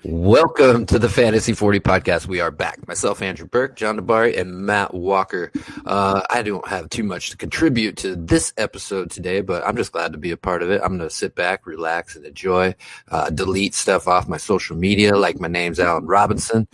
Welcome to the Fantasy 40 podcast. We are back. Myself, Andrew Burke, John DeBari, and Matt Walker. I don't have too much to contribute to this episode today, but I'm just glad to be a part of it. I'm going to sit back, relax, and enjoy. Delete stuff off my social media, like my name's Allen Robinson.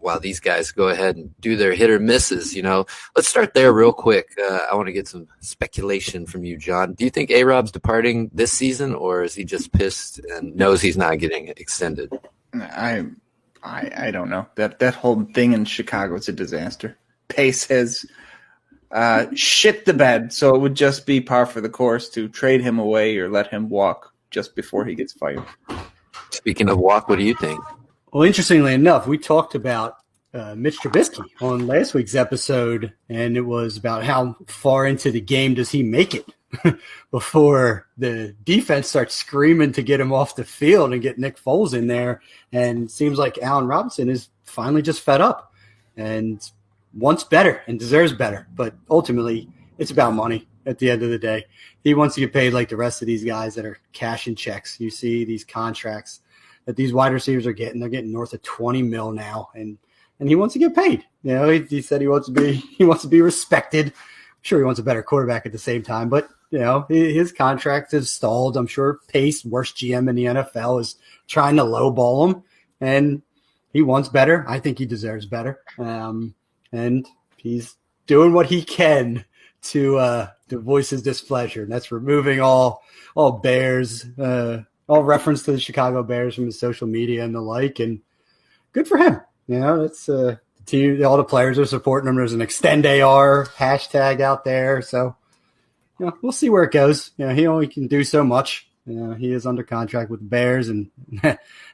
While these guys go ahead and do their hit or misses, let's start there real quick. I want to get some speculation from you, John. Do you think A-Rob's departing this season, or is he just pissed and knows he's not getting extended? I don't know. That whole thing in Chicago is a disaster. Pace has shit the bed, so it would just be par for the course to trade him away or let him walk just before he gets fired. Speaking of walk, what do you think? Well, interestingly enough, we talked about Mitch Trubisky on last week's episode, and it was about how far into the game does he make it before the defense starts screaming to get him off the field and get Nick Foles in there. And it seems like Allen Robinson is finally just fed up and wants better and deserves better. But ultimately, it's about money at the end of the day. He wants to get paid like the rest of these guys that are cashing checks. You see these contracts that these wide receivers are getting. They're getting north of $20 million now, and he wants to get paid. He said he wants to be respected. I'm sure he wants a better quarterback at the same time, but his contract is stalled. I'm sure Pace, worst GM in the NFL, is trying to lowball him, and he wants better. I think he deserves better, and he's doing what he can to voice his displeasure, and that's removing all Bears. All reference to the Chicago Bears from his social media and the like, and good for him. That's the team. All the players are supporting him. There's an extend AR hashtag out there, so we'll see where it goes. He only can do so much. He is under contract with the Bears, and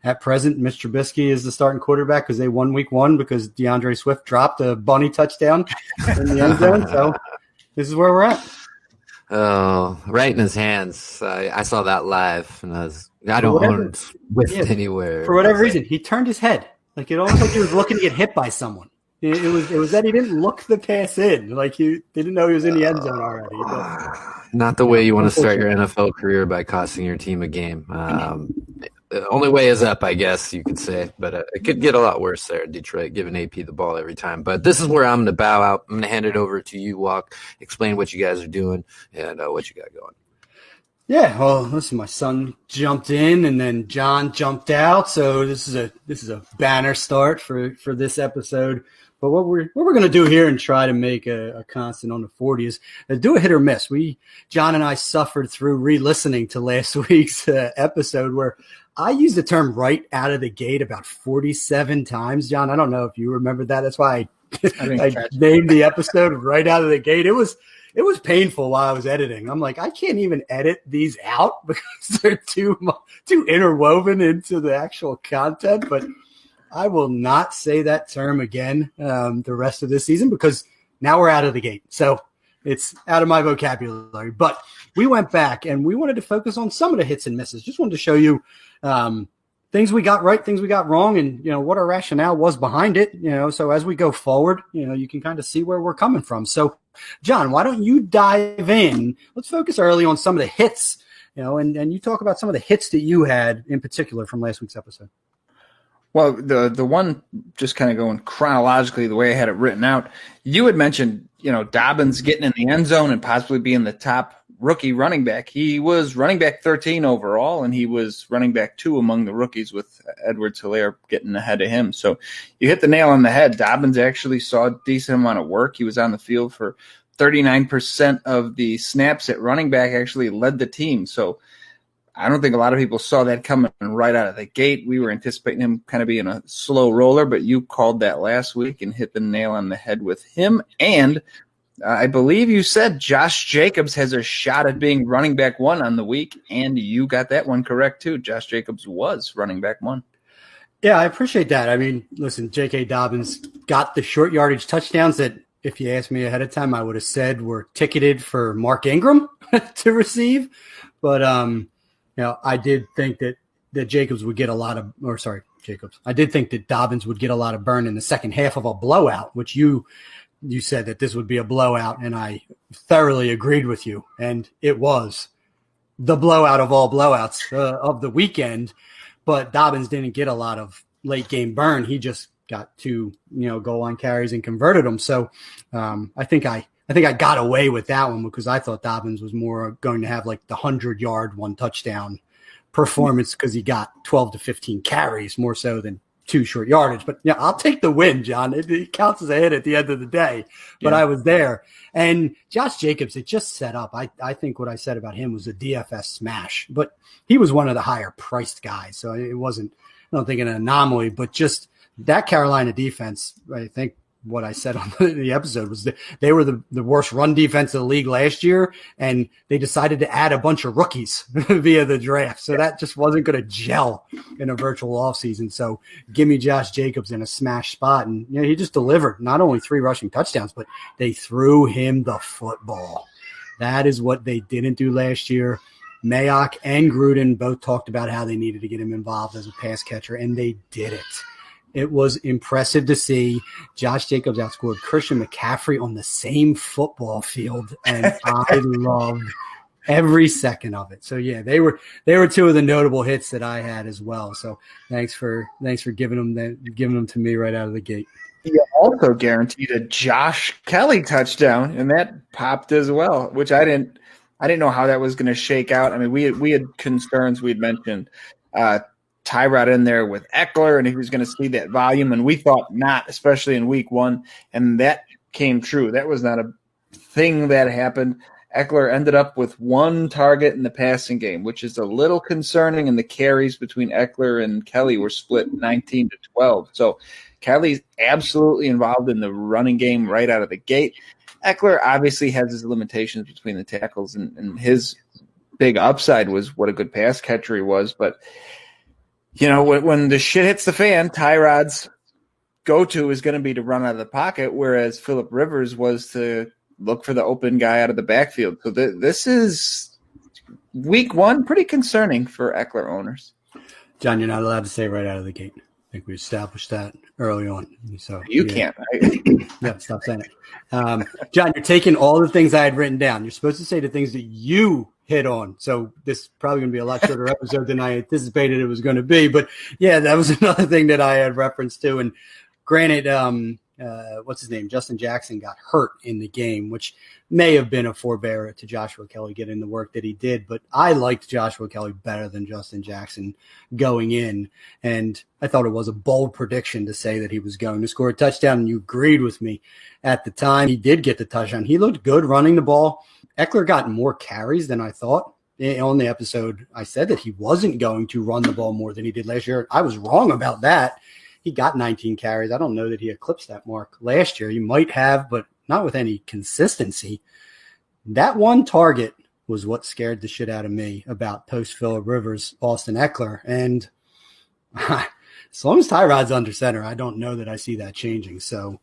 at present, Mitch Trubisky is the starting quarterback because they won Week 1 because DeAndre Swift dropped a bunny touchdown in the end zone. So this is where we're at. Oh, right in his hands. I saw that live, and I don't own Swift anywhere. For whatever reason, he turned his head. Like it almost like he was looking to get hit by someone. It was that he didn't look the pass in. Like he didn't know he was in the end zone already. Not the way you want to start your NFL career, by costing your team a game. The only way is up, I guess you could say, but it could get a lot worse there in Detroit, giving AP the ball every time. But this is where I'm going to bow out. I'm going to hand it over to you, Walk. Explain what you guys are doing and what you got going. Yeah, well, listen, my son jumped in and then John jumped out, so this is a banner start for this episode. But what we're going to do here and try to make a constant on the 40 is do a hit or miss. John and I suffered through re-listening to last week's episode where I used the term right out of the gate about 47 times. John, I don't know if you remember that. That's why I named the episode right out of the gate. It was painful while I was editing. I'm like, I can't even edit these out because they're too interwoven into the actual content. But I will not say that term again the rest of this season because now we're out of the gate. So it's out of my vocabulary. But we went back and we wanted to focus on some of the hits and misses. Just wanted to show you things we got right, things we got wrong, and what our rationale was behind it. So as we go forward, you can kind of see where we're coming from. So, John, why don't you dive in? Let's focus early on some of the hits, and you talk about some of the hits that you had in particular from last week's episode. Well, the one, just kind of going chronologically the way I had it written out, you had mentioned, Dobbins getting in the end zone and possibly being the top rookie running back. He was running back 13 overall, and he was running back 2 among the rookies with Edwards-Helaire getting ahead of him. So you hit the nail on the head. Dobbins actually saw a decent amount of work. He was on the field for 39% of the snaps at running back, actually led the team. So I don't think a lot of people saw that coming right out of the gate. We were anticipating him kind of being a slow roller, but you called that last week and hit the nail on the head with him. And I believe you said Josh Jacobs has a shot at being running back 1 on the week, and you got that one correct too. Josh Jacobs was running back 1. Yeah, I appreciate that. I mean, listen, J.K. Dobbins got the short yardage touchdowns that, if you asked me ahead of time, I would have said were ticketed for Mark Ingram to receive. But I did think that Jacobs would get I did think that Dobbins would get a lot of burn in the second half of a blowout, which you said that this would be a blowout, and I thoroughly agreed with you. And it was the blowout of all blowouts of the weekend. but Dobbins didn't get a lot of late game burn. He just got 2, goal line carries and converted them. So I think I got away with that one because I thought Dobbins was more going to have like the 100-yard 1 touchdown performance because he got 12 to 15 carries more so than 2 short yardage. But yeah, I'll take the win, John. It counts as a hit at the end of the day. But I was there. And Josh Jacobs, it just set up. I think what I said about him was a DFS smash. But he was one of the higher priced guys. So it wasn't, I don't think, an anomaly. But just that Carolina defense, I think what I said on the episode was that they were the worst run defense of the league last year, and they decided to add a bunch of rookies via the draft. So that just wasn't going to gel in a virtual offseason. So give me Josh Jacobs in a smash spot. And he just delivered not only 3 rushing touchdowns, but they threw him the football. That is what they didn't do last year. Mayock and Gruden both talked about how they needed to get him involved as a pass catcher, and they did it. It was impressive to see Josh Jacobs outscored Christian McCaffrey on the same football field, and I loved every second of it. So yeah, they were 2 of the notable hits that I had as well. So thanks for giving them to me right out of the gate. You also guaranteed a Josh Kelly touchdown, and that popped as well, which I didn't know how that was going to shake out. I mean, we had concerns we'd mentioned. Tyrod in there with Eckler, and he was going to see that volume, and we thought not, especially in week 1, and that came true. That was not a thing that happened. Eckler ended up with 1 target in the passing game, which is a little concerning, and the carries between Eckler and Kelly were split 19 to 12. So Kelly's absolutely involved in the running game right out of the gate. Eckler obviously has his limitations between the tackles, and his big upside was what a good pass catcher he was, but when the shit hits the fan, Tyrod's go-to is going to be to run out of the pocket, whereas Phillip Rivers was to look for the open guy out of the backfield. So this is week 1, pretty concerning for Eckler owners. John, you're not allowed to say right out of the gate. I think we established that early on. So you can't. Yeah, stop saying it. John, you're taking all the things I had written down. You're supposed to say the things that you hit on. So this is probably going to be a lot shorter episode than I anticipated it was going to be. But yeah, that was another thing that I had reference to. And granted, what's his name? Justin Jackson got hurt in the game, which may have been a forebearer to Joshua Kelly getting the work that he did. But I liked Joshua Kelly better than Justin Jackson going in. And I thought it was a bold prediction to say that he was going to score a touchdown. And you agreed with me at the time. He did get the touchdown. He looked good running the ball. Eckler got more carries than I thought. On the episode, I said that he wasn't going to run the ball more than he did last year. I was wrong about that. He got 19 carries. I don't know that he eclipsed that mark last year. He might have, but not with any consistency. That 1 target was what scared the shit out of me about post-Phillip Rivers, Austin Eckler. And as long as Tyrod's under center, I don't know that I see that changing. So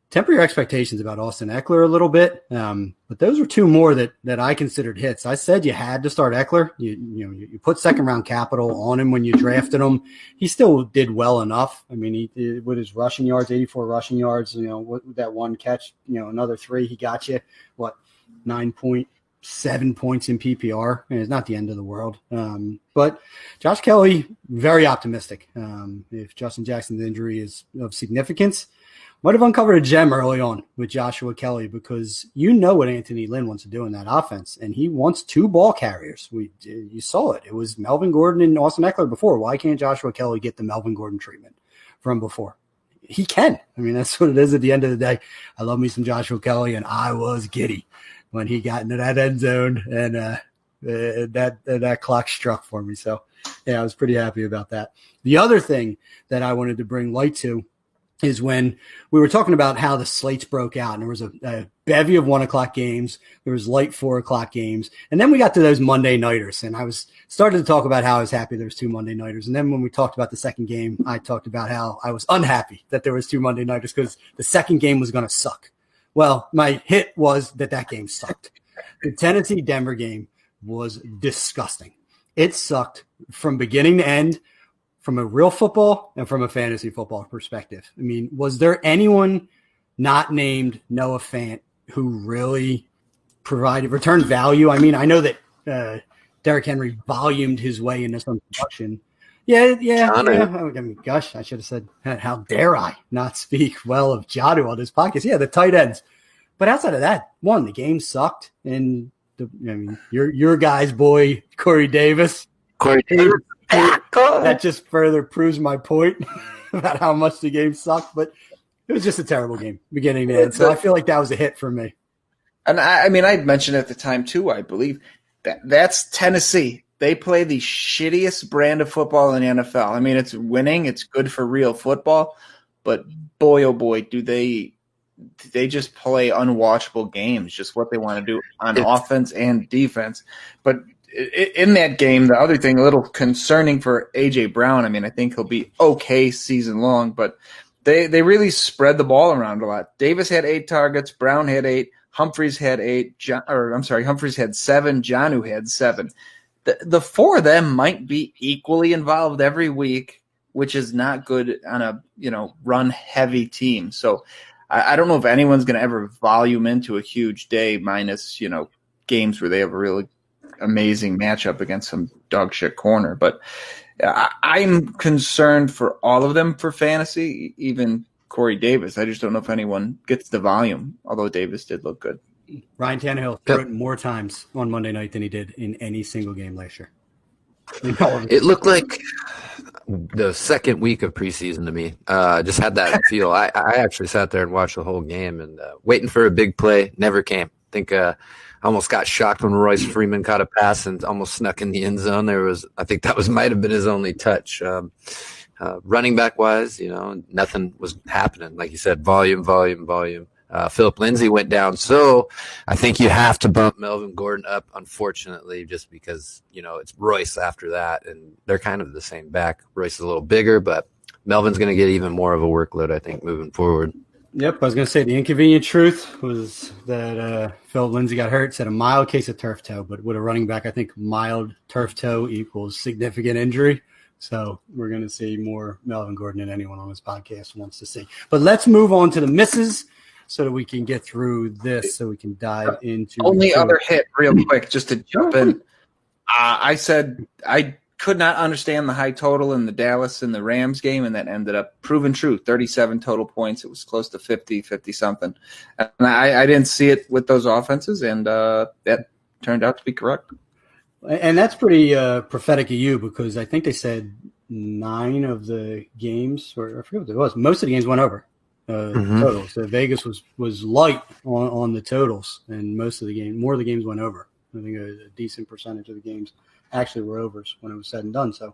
temper your expectations about Austin Eckler a little bit. But those were 2 more that I considered hits. I said you had to start Eckler. You put second-round capital on him when you drafted him. He still did well enough. I mean, he with his rushing yards, 84 rushing yards, with that 1 catch, another 3, he got you, 9.7 points in PPR. And it's not the end of the world. But Josh Kelly, very optimistic. If Justin Jackson's injury is of significance, might have uncovered a gem early on with Joshua Kelly because what Anthony Lynn wants to do in that offense, and he wants 2 ball carriers. You saw it. It was Melvin Gordon and Austin Eckler before. Why can't Joshua Kelly get the Melvin Gordon treatment from before? He can. I mean, that's what it is at the end of the day. I love me some Joshua Kelly, and I was giddy when he got into that end zone, and that clock struck for me. So, yeah, I was pretty happy about that. The other thing that I wanted to bring light to is when we were talking about how the slates broke out, and there was a bevy of 1:00 games. There was light 4:00 games. And then we got to those Monday nighters, and I was started to talk about how I was happy there was 2 Monday nighters. And then when we talked about the second game, I talked about how I was unhappy that there was 2 Monday nighters because the second game was going to suck. Well, my hit was that game sucked. The Tennessee-Denver game was disgusting. It sucked from beginning to end, from a real football and from a fantasy football perspective. I mean, was there anyone not named Noah Fant who really returned value? I mean, I know that Derrick Henry volumed his way into some production Yeah. Jonnu. I mean, gosh, I should have said, how dare I not speak well of Jonnu on this podcast? Yeah, the tight ends. But outside of that, the game sucked. And, your guy's boy, Corey Davis. That just further proves my point about how much the game sucked. But it was just a terrible game, beginning to end. So I feel like that was a hit for me. And I'd mentioned at the time too, I believe, that's Tennessee. They play the shittiest brand of football in the NFL. I mean, it's winning. It's good for real football. But boy, oh boy, do they just play unwatchable games, just what they want to do on offense and defense. But in that game, the other thing, a little concerning for A.J. Brown, I mean, I think he'll be okay season long, but they really spread the ball around a lot. Davis had 8 targets. Brown had 8. Humphries had 8. Humphries had 7. Jonnu had 7. The 4 of them might be equally involved every week, which is not good on a run-heavy team. So I don't know if anyone's going to ever volume into a huge day minus, games where they have a really amazing matchup against some dog shit corner. But I'm concerned for all of them for fantasy, even Corey Davis. I just don't know if anyone gets the volume, although Davis did look good. Ryan Tannehill threw it more times on Monday night than he did in any single game last year. It looked like the second week of preseason to me. Just had that feel. I actually sat there and watched the whole game and waiting for a big play. Never came. I think I almost got shocked when Royce Freeman caught a pass and almost snuck in the end zone. I think that might have been his only touch. Running back wise, nothing was happening. Like you said, volume. Philip Lindsay went down, so I think you have to bump Melvin Gordon up, unfortunately, just because, it's Royce after that, and they're kind of the same back. Royce is a little bigger, but Melvin's going to get even more of a workload, I think, moving forward. Yep, I was going to say the inconvenient truth was that Philip Lindsay got hurt, said a mild case of turf toe, but with a running back, I think mild turf toe equals significant injury. So we're going to see more Melvin Gordon than anyone on this podcast wants to see. But let's move on to the misses so that we can get through this, so we can dive into only other hit real quick, just to jump in. I said I could not understand the high total in the Dallas and the Rams game, and that ended up proving true. 37 total points. It was close to 50-something. And I didn't see it with those offenses, and that turned out to be correct. And that's pretty prophetic of you, because I think they said 9 of the games, or I forget what it was. Most of the games went over totals. So Vegas was light on the totals, and more of the games went over. I think a decent percentage of the games actually were overs when it was said and done. So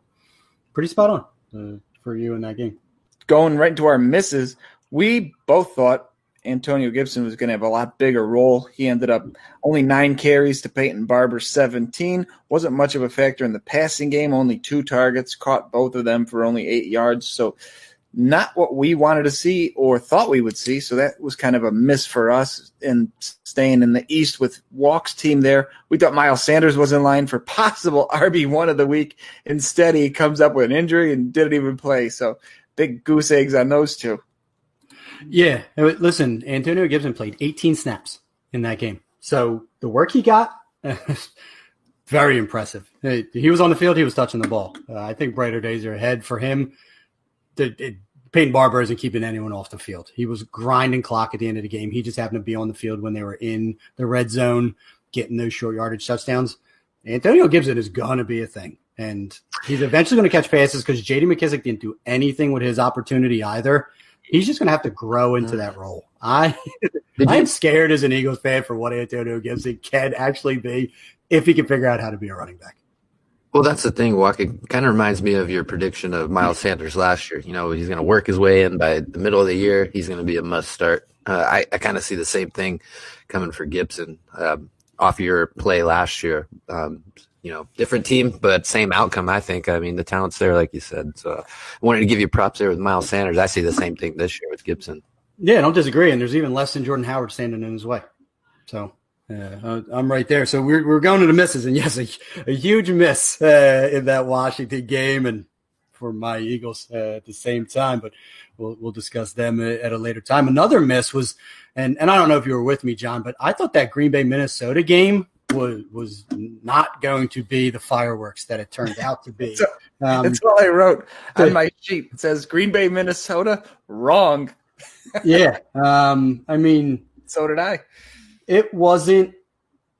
pretty spot on for you in that game. Going right into our misses, we both thought Antonio Gibson was going to have a lot bigger role. He ended up only 9 carries to Peyton Barber's 17. Wasn't much of a factor in the passing game. Only 2 targets, caught both of them for only 8 yards. So not what we wanted to see or thought we would see. So that was kind of a miss for us. And staying in the East with Walk's team there, we thought Miles Sanders was in line for possible RB1 of the week. Instead, he comes up with an injury and didn't even play. So big goose eggs on those two. Yeah. Listen, Antonio Gibson played 18 snaps in that game. So the work he got, very impressive. He was on the field. He was touching the ball. I think brighter days are ahead for him. Peyton Barber isn't keeping anyone off the field. He was grinding clock at the end of the game. He just happened to be on the field when they were in the red zone, getting those short yardage touchdowns. Antonio Gibson is going to be a thing. And he's eventually going to catch passes because J.D. McKissic didn't do anything with his opportunity either. He's just going to have to grow into that role. I'm scared as an Eagles fan for what Antonio Gibson can actually be if he can figure out how to be a running back. Well, that's the thing, Walk. It kind of reminds me of your prediction of Miles Sanders last year. He's going to work his way in by the middle of the year. He's going to be a must start. I kind of see the same thing coming for Gibson off your play last year. Different team, but same outcome, I think. I mean, the talent's there, like you said. So I wanted to give you props there with Miles Sanders. I see the same thing this year with Gibson. Yeah, I don't disagree. And there's even less than Jordan Howard standing in his way. So I'm right there. So we're going to the misses. And, yes, a huge miss in that Washington game and for my Eagles at the same time. But we'll discuss them at a later time. Another miss was – and I don't know if you were with me, John, but I thought that Green Bay, Minnesota game was not going to be the fireworks that it turned out to be. That's all I wrote on my sheet. It says Green Bay, Minnesota. Wrong. Yeah. I mean, so did I. It wasn't.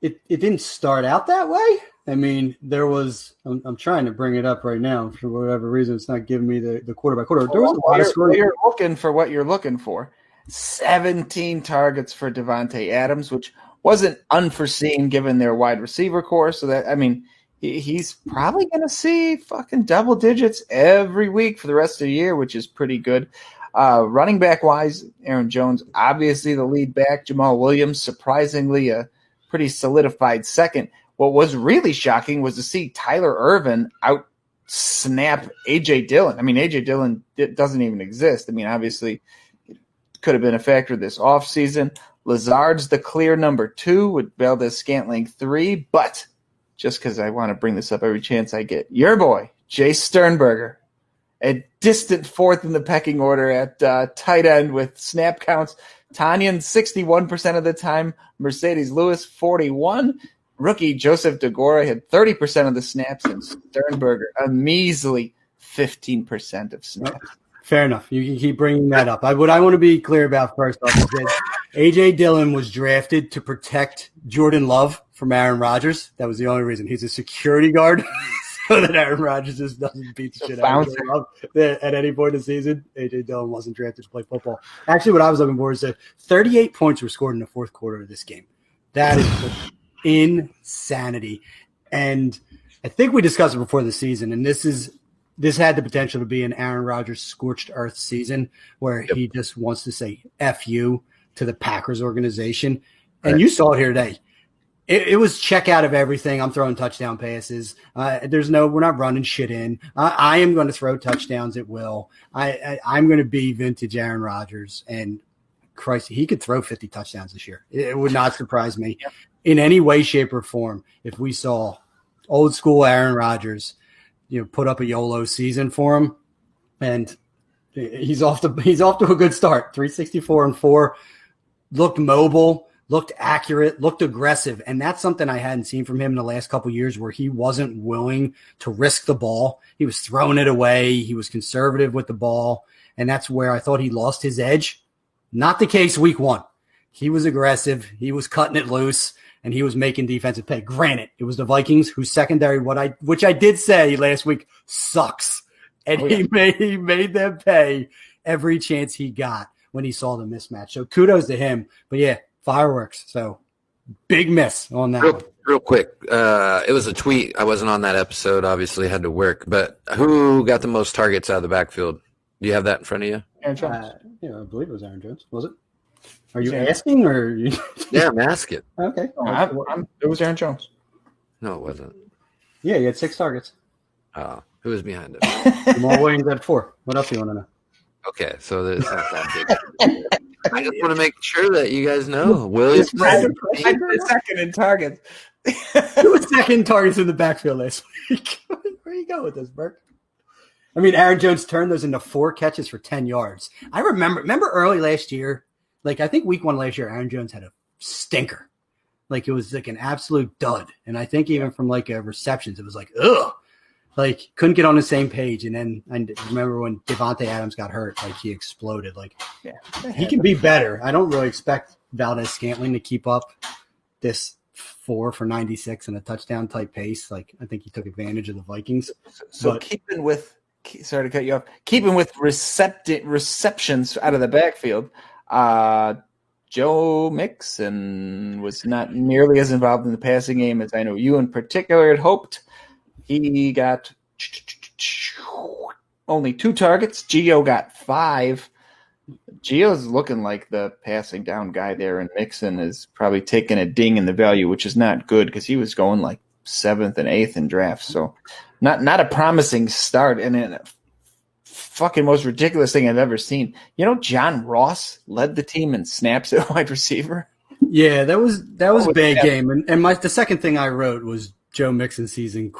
It didn't start out that way. I mean, there was. I'm trying to bring it up right now for whatever reason. It's not giving me the quarter by quarter. There was a lot of scoring. You're looking for what you're looking for. 17 targets for Davante Adams, which wasn't unforeseen given their wide receiver core. So that, I mean, he's probably going to see fucking double digits every week for the rest of the year, which is pretty good. Running back wise, Aaron Jones, obviously the lead back. Jamal Williams, surprisingly a pretty solidified second. What was really shocking was to see Tyler Ervin out snap A.J. Dillon. I mean, A.J. Dillon doesn't even exist. I mean, obviously it could have been a factor this offseason. Lazard's the clear number 2 with Valdez-Scantling 3, but just because I want to bring this up every chance I get, your boy, Jay Sternberger, a distant 4th in the pecking order at tight end with snap counts. Tanyan 61% of the time, Mercedes Lewis 41%. Rookie Joseph DeGora had 30% of the snaps, and Sternberger a measly 15% of snaps. Fair enough. You can keep bringing that up. What I want to be clear about first off is that A.J. Dillon was drafted to protect Jordan Love from Aaron Rodgers. That was the only reason. He's a security guard so that Aaron Rodgers just doesn't beat the shit out of Love at any point in the season. A.J. Dillon wasn't drafted to play football. Actually, what I was looking for is that 38 points were scored in the fourth quarter of this game. That is insanity. And I think we discussed it before the season, and this had the potential to be an Aaron Rodgers scorched earth season where he just wants to say F you to the Packers organization. And you saw it here today. It was check out of everything. I'm throwing touchdown passes. We're not running shit in. I am going to throw touchdowns at will. I'm going to be vintage Aaron Rodgers, and Christ, he could throw 50 touchdowns this year. It would not surprise me in any way, shape, or form if we saw old school Aaron Rodgers, put up a YOLO season for him. And he's off to a good start. 364-4, looked mobile, looked accurate, looked aggressive. And that's something I hadn't seen from him in the last couple of years, where he wasn't willing to risk the ball. He was throwing it away. He was conservative with the ball. And that's where I thought he lost his edge. Not the case week 1. He was aggressive. He was cutting it loose. And he was making defensive pay. Granted, it was the Vikings whose secondary, which I did say last week, sucks. And he made them pay every chance he got when he saw the mismatch. So kudos to him. But yeah, fireworks. So big miss on that one. Real quick, it was a tweet. I wasn't on that episode, obviously had to work. But who got the most targets out of the backfield? Do you have that in front of you? Aaron Jones. I believe it was Aaron Jones. Was it? Are you asking or? Are you... Yeah, I'm asking. Okay. It was Aaron Jones. No, it wasn't. Yeah, he had 6 targets. Who was behind him? Jamal Williams had 4. What else do you want to know? Okay, so it's not that big. I just want to make sure that you guys know. Williams second in targets. Who was second in targets in the backfield last week? Where you go with this, Burke? I mean, Aaron Jones turned those into 4 catches for 10 yards. I remember early last year, I think week 1 last year, Aaron Jones had a stinker. It was an absolute dud. And I think even from receptions, it was ugh. Couldn't get on the same page. And then I remember when Davante Adams got hurt, he exploded. He can be better. I don't really expect Valdez-Scantling to keep up this 4 for 96 and a touchdown type pace. I think he took advantage of the Vikings. So keeping with receptions out of the backfield, Joe Mixon was not nearly as involved in the passing game as I know you in particular had hoped. He got only 2 targets. Gio got 5. Gio's looking like the passing down guy there, and Mixon is probably taking a ding in the value, which is not good because he was going 7th and 8th in drafts. So not a promising start. And then fucking most ridiculous thing I've ever seen. John Ross led the team in snaps at wide receiver. Yeah, that was a bad game. And the second thing I wrote was Joe Mixon season ?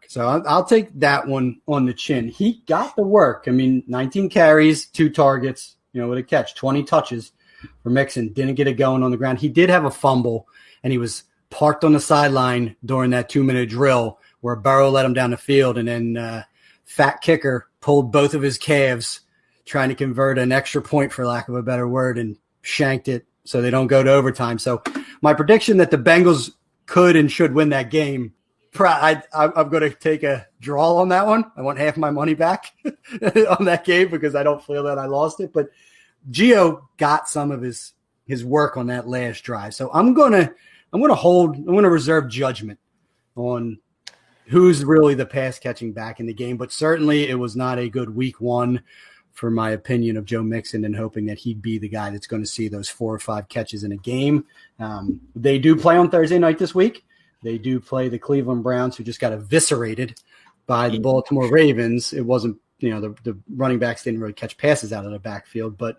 So I'll take that one on the chin. He got the work. 19 carries, 2 targets, with a catch, 20 touches for Mixon. Didn't get it going on the ground. He did have a fumble, and he was parked on the sideline during that 2-minute drill where Burrow let him down the field, and then fat kicker pulled both of his calves trying to convert an extra point, for lack of a better word, and shanked it so they don't go to overtime. So my prediction that the Bengals could and should win that game, I'm going to take a draw on that one. I want half my money back on that game because I don't feel that I lost it. But Gio got some of his work on that last drive. So I'm going to reserve judgment on who's really the pass catching back in the game. But certainly it was not a good week one for my opinion of Joe Mixon, and hoping that he'd be the guy that's going to see those 4 or 5 catches in a game. They do play on Thursday night this week. They do play the Cleveland Browns, who just got eviscerated by the Baltimore Ravens. It wasn't, the running backs didn't really catch passes out of the backfield, but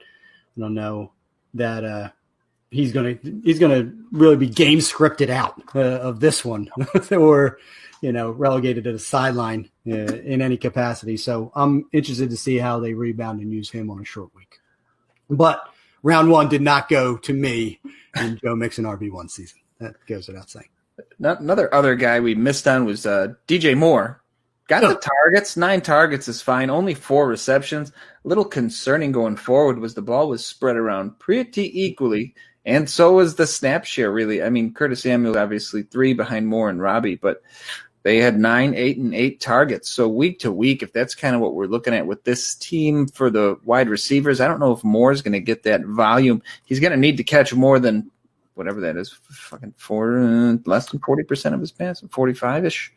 I don't know that he's gonna really be game scripted out of this one, or relegated to the sideline in any capacity. So I'm interested to see how they rebound and use him on a short week. But round one did not go to me in Joe Mixon RB1 season. That goes without saying. Other guy we missed on was DJ Moore. Got the targets. 9 targets is fine. Only 4 receptions. A little concerning going forward was the ball was spread around pretty equally, and so was the snap share, really. I mean, Curtis Samuel obviously 3 behind Moore and Robbie, but they had 9, 8, and 8 targets. So week to week, if that's kind of what we're looking at with this team for the wide receivers, I don't know if Moore is going to get that volume. He's going to need to catch more than whatever that is, fucking less than 40% of his pass, 45-ish.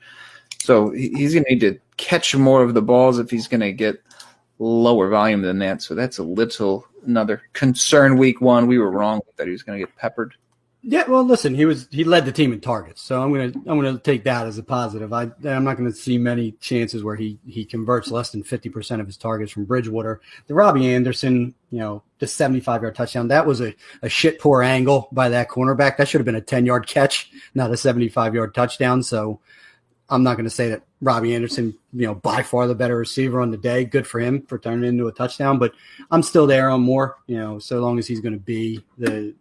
So he's going to need to catch more of the balls if he's going to get lower volume than that. So that's another concern week one. We were wrong that he was going to get peppered. Yeah, well, listen, he led the team in targets, so I'm gonna take that as a positive. I'm not going to see many chances where he converts less than 50% of his targets from Bridgewater. The Robbie Anderson, the 75-yard touchdown, that was a shit poor angle by that cornerback. That should have been a 10-yard catch, not a 75-yard touchdown. So I'm not going to say that Robbie Anderson, by far the better receiver on the day. Good for him for turning it into a touchdown, but I'm still there on Moore. So long as he's going to be the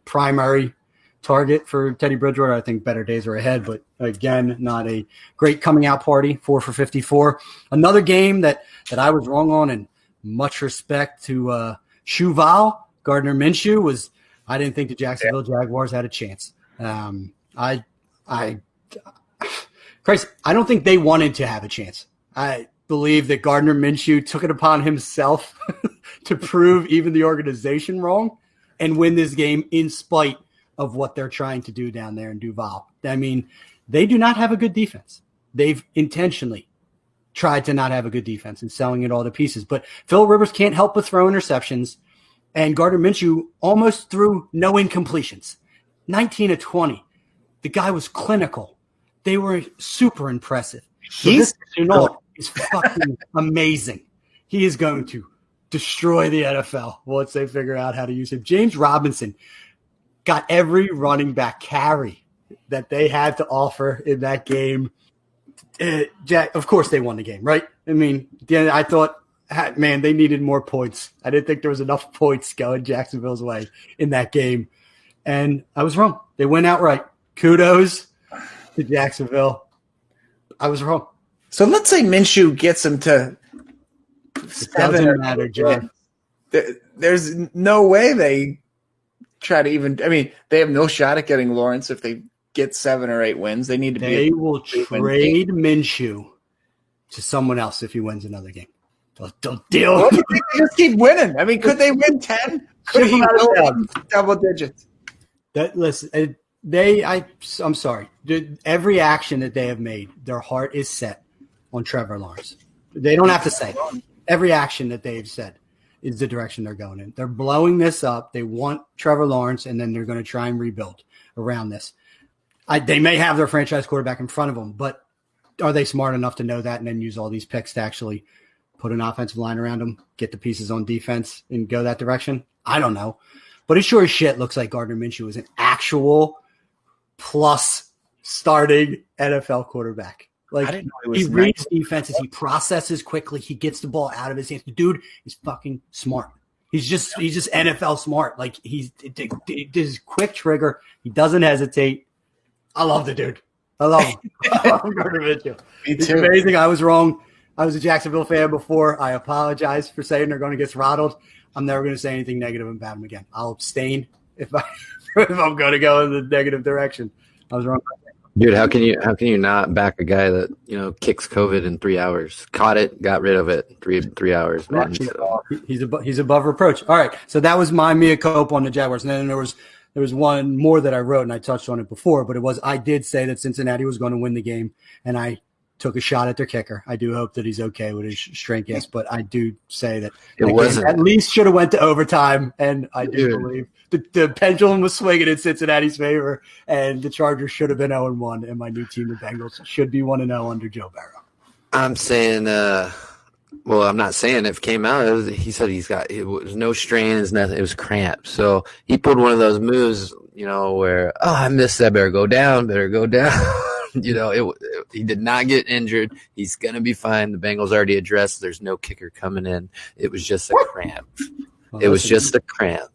primary target for Teddy Bridgewater, I think better days are ahead. But again, not a great coming out party. 4 for 54. Another game that I was wrong on, and much respect to Shuval, Gardner Minshew, was I didn't think the Jacksonville Jaguars had a chance. Christ, I don't think they wanted to have a chance. I believe that Gardner Minshew took it upon himself to prove even the organization wrong and win this game in spite of what they're trying to do down there in Duval. I mean, they do not have a good defense. They've intentionally tried to not have a good defense and selling it all to pieces. But Phil Rivers can't help but throw interceptions, and Gardner Minshew almost threw no incompletions. 19 of 20. The guy was clinical. They were super impressive. He's fucking amazing. He is going to destroy the NFL once they figure out how to use him. James Robinson got every running back carry that they had to offer in that game. Of course they won the game, right? I mean, I thought, man, they needed more points. I didn't think there was enough points going Jacksonville's way in that game. And I was wrong. They went outright. Kudos to Jacksonville. I was wrong. So let's say Minshew gets him to 7. Doesn't matter, John. There's no way they try to even – I mean, they have no shot at getting Lawrence if they get 7 or 8 wins. They need to They will trade Minshew to someone else if he wins another game. They'll deal. Well, they just keep winning. I mean, could they win 10? Could he win double digits? Listen, I'm sorry. Every action that they have made, their heart is set on Trevor Lawrence. They don't have to say it. Every action that they've said is the direction they're going in. They're blowing this up. They want Trevor Lawrence, and then they're going to try and rebuild around this. They may have their franchise quarterback in front of them, but are they smart enough to know that and then use all these picks to actually put an offensive line around them, get the pieces on defense, and go that direction? I don't know. But it sure as shit looks like Gardner Minshew is an actual plus starting NFL quarterback. Like, he reads defenses, he processes quickly, he gets the ball out of his hands. The dude is fucking smart. He's just NFL smart. Like, he's quick trigger. He doesn't hesitate. I love the dude. I love him. I love Gardner Minshew. It's amazing. I was wrong. I was a Jacksonville fan before. I apologize for saying they're going to get throttled. I'm never going to say anything negative about them again. I'll abstain if I'm going to go in the negative direction. I was wrong. Dude, how can you not back a guy that, kicks COVID in 3 hours? Caught it, got rid of it, 3 hours, man. He's above reproach. All right, so that was my mea culpa on the Jaguars. And then there was one more that I wrote, and I touched on it before, but I did say that Cincinnati was going to win the game, and I took a shot at their kicker. I do hope that he's okay with his strength cast, but I do say that at least should have went to overtime, and I do believe the pendulum was swinging in Cincinnati's favor, and the Chargers should have been 0-1, and my new team, the Bengals, should be 1-0 under Joe Burrow. I'm saying, I'm not saying if it came out. He said it was no strains, nothing. It was cramps. So he pulled one of those moves, where, I missed that, better go down. He did not get injured. He's going to be fine. The Bengals already addressed there's no kicker coming in. It was just a cramp. It was just a cramp.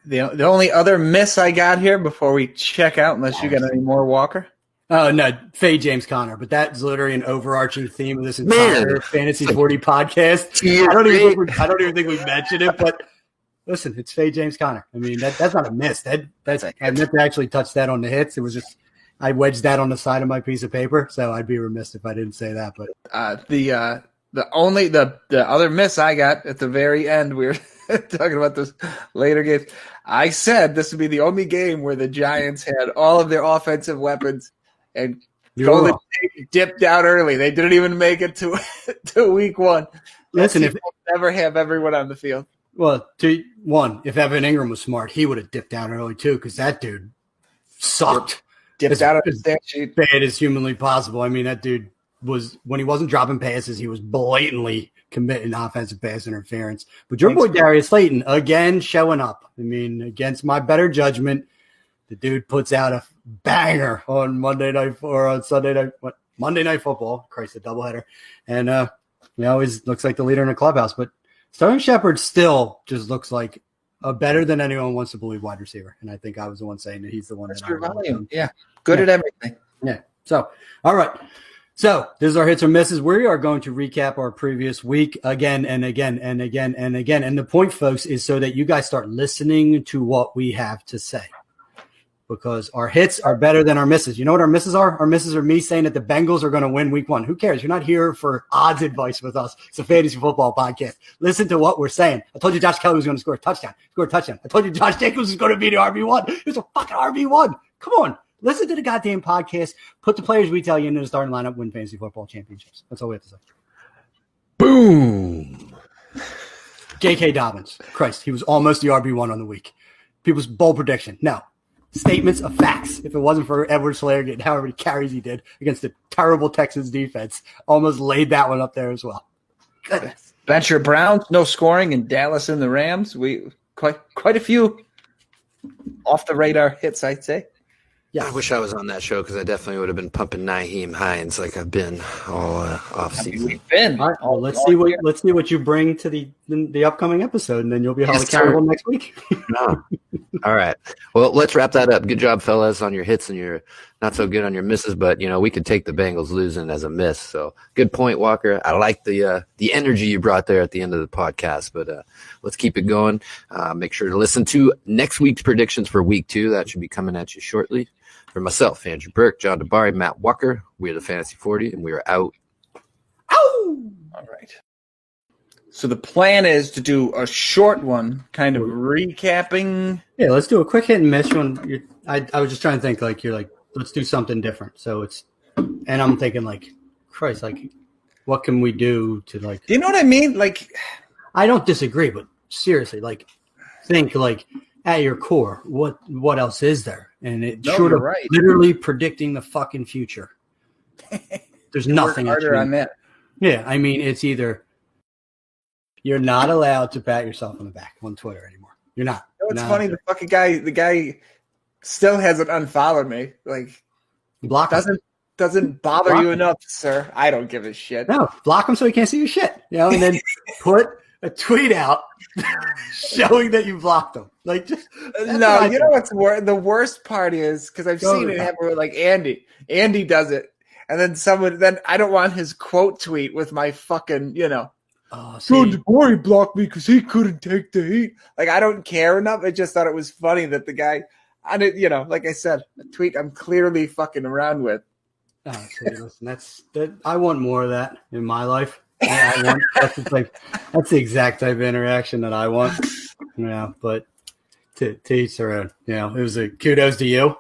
The only other miss I got here before we check out, unless you got any more, Walker. Oh, no, fade James Conner, but that's literally an overarching theme of this entire Fantasy 40 podcast. I don't even think we mentioned it, but listen, it's fade James Conner. I mean, that's not a miss. I meant to actually touch that on the hits. It was just I wedged that on the side of my piece of paper, so I'd be remiss if I didn't say that. But the other miss I got at the very end, we were talking about this later games. I said this would be the only game where the Giants had all of their offensive weapons, and Golden State dipped out early. They didn't even make it to week one. Listen, if never have everyone on the field. Well, if Evan Ingram was smart, he would have dipped out early too, because that dude sucked. Dipped out of his stat sheet. Bad as humanly possible. I mean, that dude was, when he wasn't dropping passes, he was blatantly committing offensive pass interference. But your boy Darius Slayton, again, showing up. I mean, against my better judgment, the dude puts out a banger on Monday Night Football. Christ, a doubleheader. And, he always looks like the leader in the clubhouse. But Sterling Shepard still just looks like a better than anyone wants to believe wide receiver. And I think I was the one saying that he's the one. That's your volume. Yeah. Good at everything. Yeah. So, all right. So this is our hits or misses. We are going to recap our previous week again and again and again and again. And the point, folks, is so that you guys start listening to what we have to say, because our hits are better than our misses. You know what our misses are? Our misses are me saying that the Bengals are going to win week one. Who cares? You're not here for odds advice with us. It's a fantasy football podcast. Listen to what we're saying. I told you Josh Kelly was going to score a touchdown. I told you Josh Jacobs was going to be the RB1. He was a fucking RB1. Come on. Listen to the goddamn podcast. Put the players we tell you into the starting lineup, win fantasy football championships. That's all we have to say. Boom. J.K. Dobbins. Christ, he was almost the RB1 on the week. People's bold prediction. No. Statements of facts. If it wasn't for Edward Slayer getting however many carries he did against the terrible Texans defense, almost laid that one up there as well. Goodness. Bench your Browns, no scoring, and Dallas and the Rams. We quite a few off the radar hits, I'd say. Yeah, I wish I was on that show because I definitely would have been pumping Nyheim Hines like I've been all off season. We've been. All right, well, let's see what you bring to the upcoming episode, and then you'll be held accountable next week. No. All right. Well, let's wrap that up. Good job, fellas, on your hits and your not so good on your misses, but we could take the Bengals losing as a miss. So good point, Walker. I like the energy you brought there at the end of the podcast, but let's keep it going. Make sure to listen to next week's predictions for week 2. That should be coming at you shortly. For myself, Andrew Burke, John DeBari, Matt Walker, we're the Fantasy 40, and we are out. Ow! All right. So the plan is to do a short one, kind of recapping. Yeah, let's do a quick hit and miss one. I was just trying to think, let's do something different. So and I'm thinking, Christ, what can we do to, Do you know what I mean? I don't disagree, but seriously, think, at your core, what else is there? And it sort of literally predicting the fucking future. There's nothing harder on that. Yeah, I mean, it's either you're not allowed to pat yourself on the back on Twitter anymore. You're not. It's funny. The fucking guy still hasn't unfollowed me. Block doesn't bother you enough, sir. I don't give a shit. No, block him so he can't see your shit. And then put a tweet out showing that you blocked him. You know what's the worst part is, because I've seen it happen with Andy. Andy does it, And then I don't want his quote tweet with my fucking, Oh, John see, Jabari blocked me because he couldn't take the heat. Like, I don't care enough. I just thought it was funny that the guy, and it, like I said, a tweet I'm clearly fucking around with. oh, see, listen, I want more of that in my life. That's the exact type of interaction that I want. But to each their own. It was a kudos to you.